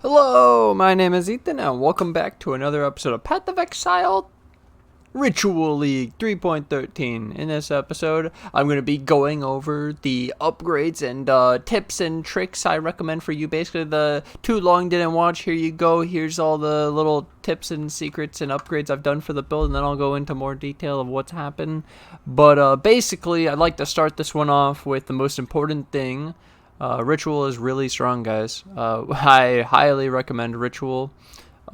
Hello, my name is Ethan, and welcome back to another episode of Path of Exile Ritual League 3.13. In this episode, I'm going to be going over the upgrades and tips and tricks I recommend for you. Basically, the too long didn't watch, here you go. Here's all the little tips and secrets and upgrades I've done for the build, and then I'll go into more detail of what's happened. But basically, I'd like to start this one off with the most important thing. Ritual is really strong, guys. I highly recommend Ritual.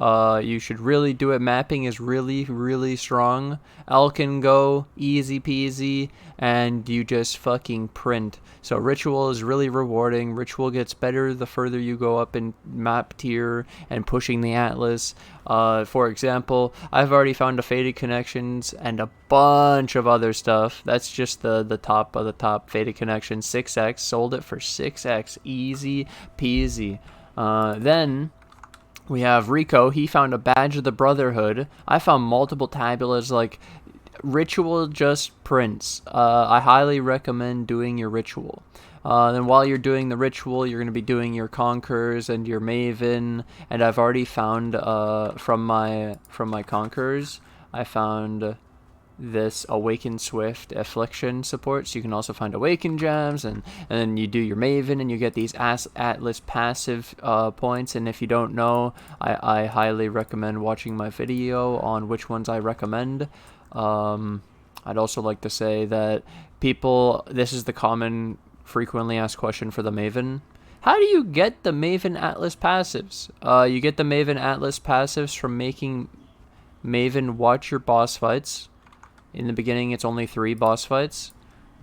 You should really do it. Mapping is really strong. L can go easy peasy, and you just fucking print. So Ritual is really rewarding. Ritual gets better the further you go up in map tier and pushing the Atlas. For example, I've already found a Faded Connections and a bunch of other stuff. That's just the top of the top. Faded Connections 6x, sold it for 6x, easy peasy. Then we have Rico. He found a Badge of the Brotherhood. I found multiple tabulas. Like, Ritual just prints. I highly recommend doing your Ritual. Then while you're doing the Ritual, you're going to be doing your Conquerors and your Maven. And I've already found from my Conquerors, I found this Awaken Swift Affliction support, so you can also find Awaken gems, and then you do your Maven and you get these Atlas passive points. And if you don't know, I highly recommend watching my video on which ones I recommend. I'd also like to say that this is the common frequently asked question for the Maven. How do you get the Maven Atlas passives? You get the Maven Atlas passives from making Maven watch your boss fights. In the beginning, it's only 3 boss fights.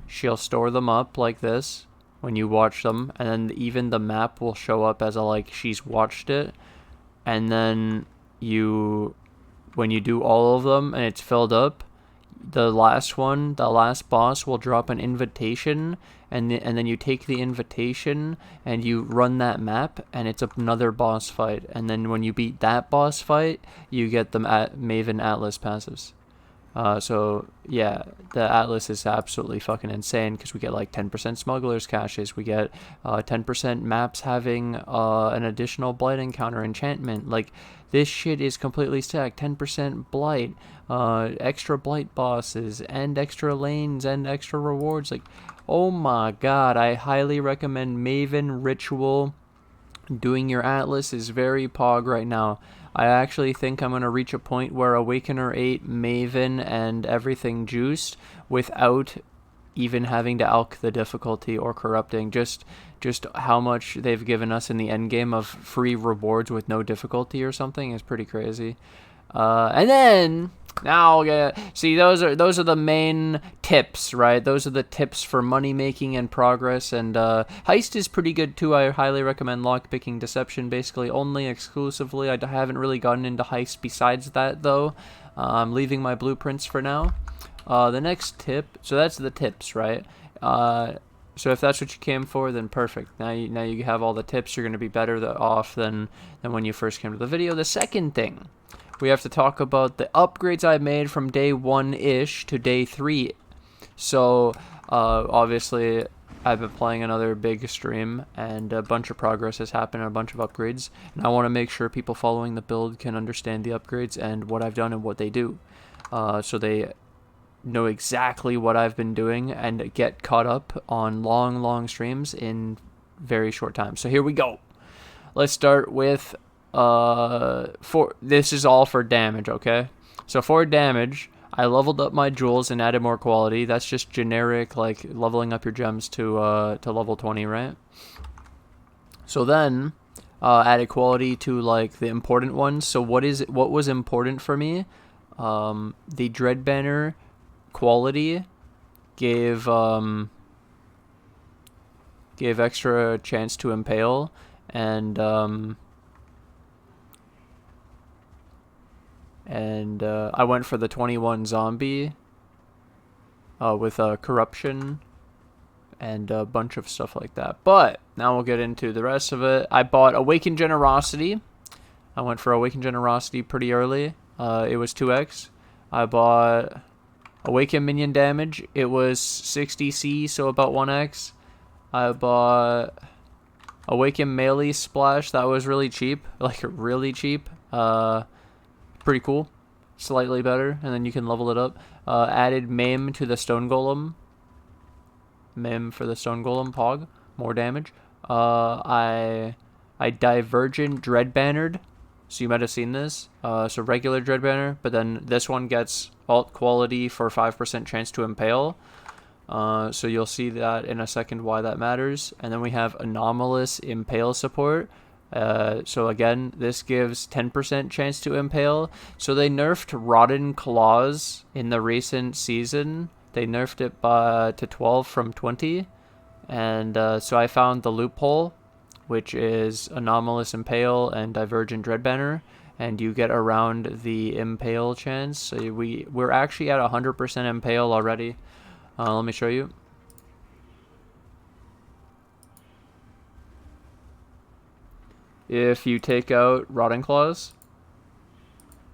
She'll store them up like this when you watch them, and then even the map will show up as she's watched it. And then when you do all of them and it's filled up, the last boss will drop an invitation, and then you take the invitation and you run that map, and it's another boss fight. And then when you beat that boss fight, you get the Maven Atlas passives. So yeah, the Atlas is absolutely fucking insane because we get 10% smugglers caches, we get 10% maps having an additional Blight encounter enchantment. This shit is completely stacked. 10% Blight, extra Blight bosses, and extra lanes, and extra rewards. Oh my god, I highly recommend Maven Ritual. Doing your Atlas is very pog right now. I actually think I'm going to reach a point where Awakener 8, Maven, and everything juiced without even having to alch the difficulty or corrupting. Just how much they've given us in the endgame of free rewards with no difficulty or something is pretty crazy. And then now, see, those are the main tips, right? Those are the tips for money making and progress. And heist is pretty good too. I highly recommend lockpicking, deception, basically only exclusively. I haven't really gotten into heist besides that though. I'm leaving my blueprints for now. The next tip, so that's the tips, right? So if that's what you came for, then perfect. Now you have all the tips. You're going to be better off than when you first came to the video. The second thing, we have to talk about the upgrades I made from day 1-ish to day 3. So, obviously, I've been playing another big stream, and a bunch of progress has happened, and a bunch of upgrades. And I want to make sure people following the build can understand the upgrades and what I've done and what they do. So they know exactly what I've been doing and get caught up on long streams in very short time. So here we go. Let's start with this is all for damage, okay? So for damage, I leveled up my jewels and added more quality. That's just generic, leveling up your gems to level 20, right? So then added quality to the important ones. So what was important for me? The Dread Banner quality gave extra chance to impale, and I went for the 21 zombie with corruption and a bunch of stuff like that. But now we'll get into the rest of it. I bought Awaken Generosity. I went for Awaken Generosity pretty early. It was 2x. I bought Awaken Minion Damage. It was 60C, so about 1x. I bought Awaken Melee Splash, that was really cheap. Like, really cheap. Pretty cool. Slightly better, and then you can level it up. Added Maim to the Stone Golem. Maim for the Stone Golem, Pog. More damage. I Divergent Dread Bannered. So you might have seen this. So regular Dread Banner, but then this one gets alt quality for 5% chance to impale. So you'll see that in a second why that matters. And then we have Anomalous Impale support. So again, this gives 10% chance to impale. So they nerfed Rotten Claws in the recent season. They nerfed it to 12 from 20. And so I found the loophole, which is Anomalous Impale and Divergent Dreadbanner, and you get around the impale chance. So we're actually at 100% impale already. Let me show you. If you take out Rotting Claws,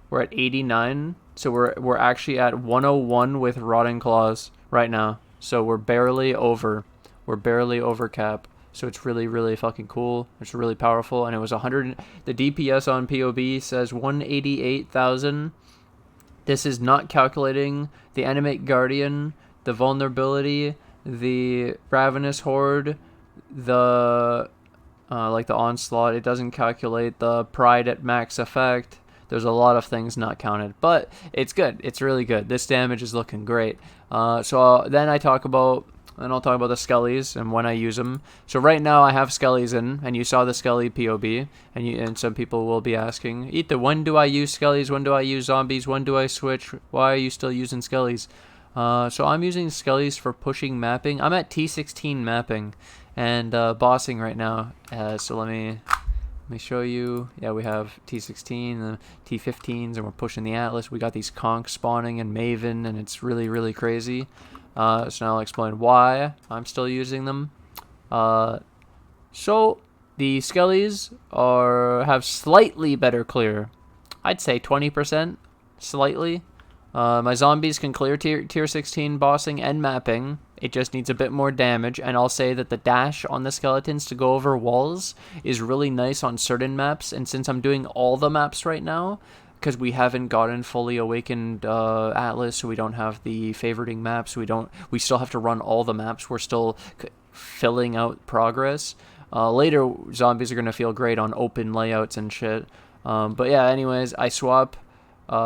we're at 89. So we're actually at 101 with Rotting Claws right now. So we're barely over. We're barely over cap. So it's really, really fucking cool. It's really powerful. And it was 100. The DPS on POB says 188,000. This is not calculating the Animate Guardian, the Vulnerability, the Ravenous Horde, the like the Onslaught. It doesn't calculate the Pride at max effect. There's a lot of things not counted, but it's good. It's really good. This damage is looking great. So then I'll talk about the Skellies and when I use them. So right now I have Skellies in, and you saw the Skelly POB, and some people will be asking, Ethan, when do I use Skellies? When do I use zombies? When do I switch? Why are you still using Skellies? So I'm using Skellies for pushing mapping. I'm at T16 mapping and bossing right now. So let me show you. Yeah, we have T16 and T15s, and we're pushing the Atlas. We got these conks spawning and Maven, and it's really, really crazy. So now I'll explain why I'm still using them. So the Skellies have slightly better clear. I'd say 20%, slightly. My zombies can clear tier 16 bossing and mapping. It just needs a bit more damage, and I'll say that the dash on the skeletons to go over walls is really nice on certain maps, and since I'm doing all the maps right now, because we haven't gotten fully awakened Atlas, so we don't have the favoriting maps, we still have to run all the maps, we're still filling out progress. Later, zombies are going to feel great on open layouts and shit. But yeah, anyways, I swap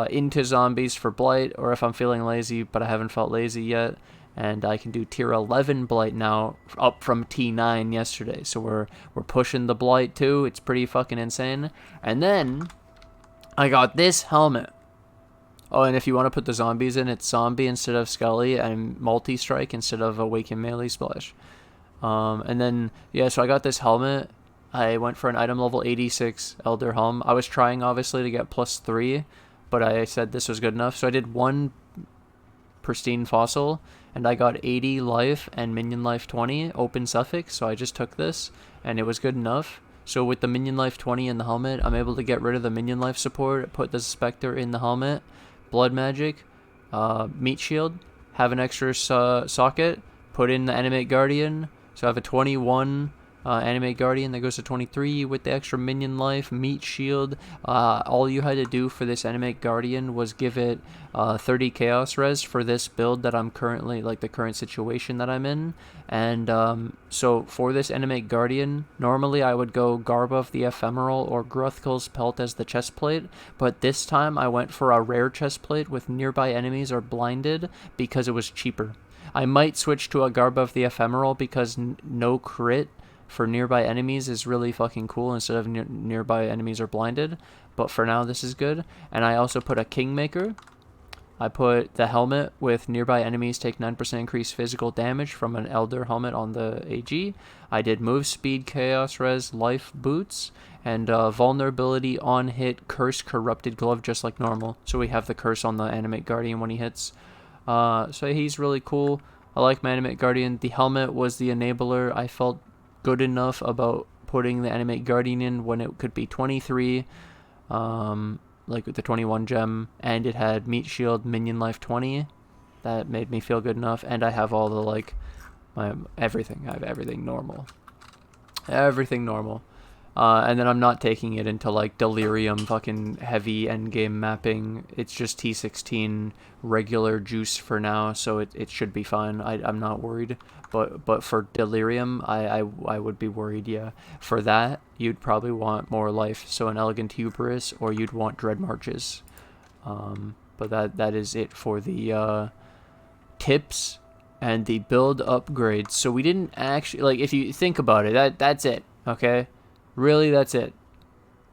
into zombies for Blight, or if I'm feeling lazy, but I haven't felt lazy yet, and I can do tier 11 Blight now, up from T9 yesterday. So we're pushing the Blight too. It's pretty fucking insane. And then I got this helmet. Oh, and if you want to put the zombies in, it's zombie instead of Skelly, and multi-strike instead of awaken melee splash. And then yeah, so I got this helmet. I went for an item level 86 Elder Helm. I was trying obviously to get +3, but I said this was good enough. So I did one pristine fossil, and I got 80 life and minion life 20 open suffix. So I just took this, and it was good enough. So with the minion life 20 in the helmet, I'm able to get rid of the minion life support, put the Spectre in the helmet, blood magic, meat shield, have an extra socket, put in the Animate Guardian. So I have a 21 Animate Guardian that goes to 23 with the extra minion life, meat shield. All you had to do for this Animate Guardian was give it 30 chaos res for this build that I'm currently, like the current situation that I'm in. And so for this Animate Guardian, normally I would go Garb of the Ephemeral or Gruthkul's Pelt as the chest plate, but this time I went for a rare chest plate with nearby enemies are blinded because it was cheaper. I might switch to a Garb of the Ephemeral because no crit for nearby enemies is really fucking cool instead of nearby enemies are blinded. But for now, this is good. And I also put a Kingmaker. I put the helmet with nearby enemies take 9% increased physical damage from an Elder helmet on the AG. I did move speed, chaos res, life boots, and vulnerability on hit, curse corrupted glove just like normal. So we have the curse on the Animate Guardian when he hits. So he's really cool. I like my Animate Guardian. The helmet was the enabler. I felt good enough about putting the Animate Guardian in when it could be 23, like with the 21 gem, and it had meat shield, minion life 20. That made me feel good enough, and I have all the like my everything. I have everything normal. Everything normal. And then I'm not taking it into like delirium fucking heavy endgame mapping. It's just T16 regular juice for now, so it should be fine. I'm not worried. But for delirium, I would be worried, yeah. For that, you'd probably want more life, so an elegant hubris, or you'd want dread marches. But that is it for the tips and the build upgrades. So we didn't actually, like, if you think about it, that's it, okay? Really, that's it.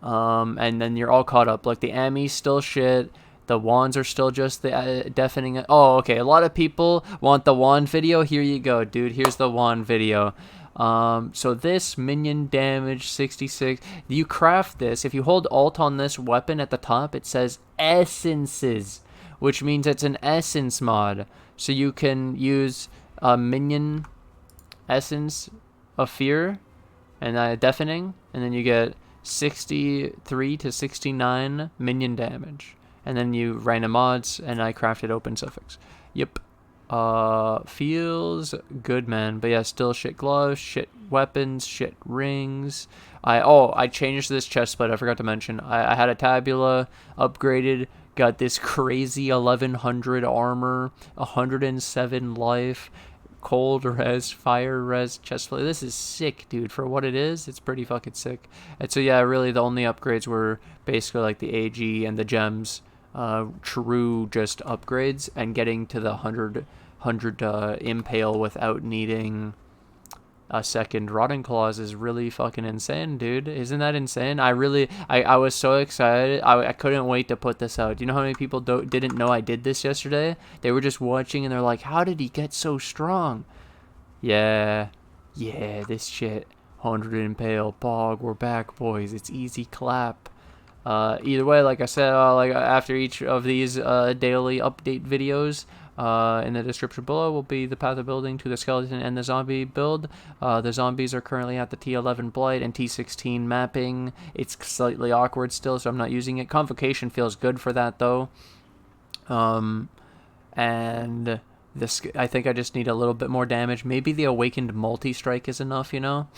And then you're all caught up. Like, the AMI's still shit. The wands are still just the deafening. Oh, okay. A lot of people want the wand video. Here you go, dude. Here's the wand video. So this minion damage 66. You craft this. If you hold Alt on this weapon at the top, it says essences, which means it's an essence mod. So you can use a minion essence of fear and deafening, and then you get 63 to 69 minion damage. And then you random mods, and I crafted open suffix. Yep. Feels good, man. But yeah, still shit gloves, shit weapons, shit rings. I changed this chest plate. I forgot to mention. I had a tabula upgraded. Got this crazy 1100 armor, 107 life. Cold res, fire res, chest plate. This is sick, dude. For what it is, it's pretty fucking sick. And so yeah, really the only upgrades were basically like the AG and the gems. True just upgrades, and getting to the 100 impale without needing a second rotting claws is really fucking insane, dude. Isn't that insane? I was so excited. I couldn't wait to put this out. Do you know how many people didn't know I did this yesterday? They were just watching and they're like, how did he get so strong? Yeah, this shit. 100 impale, bog, we're back, boys. It's easy clap. Either way, like I said, like after each of these daily update videos, in the description below will be the path of building to the skeleton and the zombie build. The zombies are currently at the T11 Blight and T16 mapping. It's slightly awkward still, so I'm not using it. Convocation feels good for that though. And this, I think I just need a little bit more damage. Maybe the awakened multi-strike is enough, you know?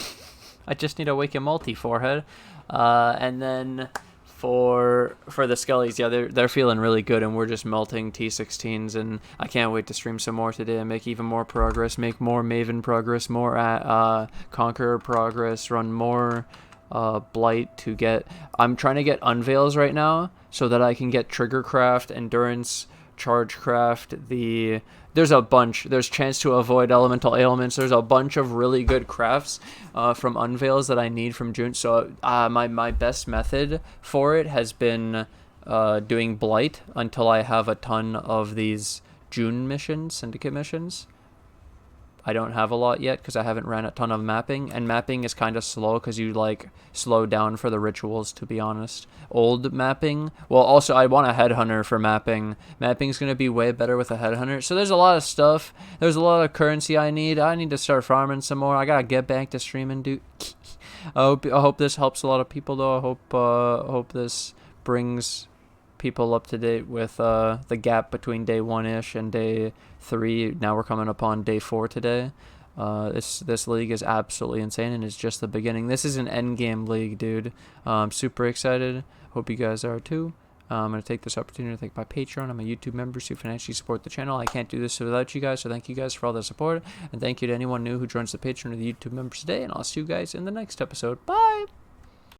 I just need awakened multi-forehead. And then for the skellies, yeah, they're feeling really good, and we're just melting T16s, and I can't wait to stream some more today and make even more progress, make more Maven progress, more Conqueror progress, run more Blight to get. I'm trying to get unveils right now so that I can get trigger craft, endurance, charge craft, there's a bunch. There's chance to avoid elemental ailments. There's a bunch of really good crafts from unveils that I need from June. So my best method for it has been doing Blight until I have a ton of these June missions, syndicate missions. I don't have a lot yet because I haven't ran a ton of mapping, and mapping is kind of slow because you like slow down for the rituals, to be honest. Old mapping, well, also I want a headhunter for mapping. Mapping's going to be way better with a headhunter. So there's a lot of stuff. There's a lot of currency I need to start farming some more. I got to get back to streaming, dude. I hope this helps a lot of people though. I hope this brings people up to date with the gap between day 1-ish and day 3. Now we're coming upon day 4 today. This league is absolutely insane, and it's just the beginning. This is an endgame league, dude. I'm super excited. Hope you guys are too. I'm going to take this opportunity to thank my Patreon and my YouTube members who financially support the channel. I can't do this without you guys, so thank you guys for all the support, and thank you to anyone new who joins the Patreon or the YouTube members today, and I'll see you guys in the next episode. Bye!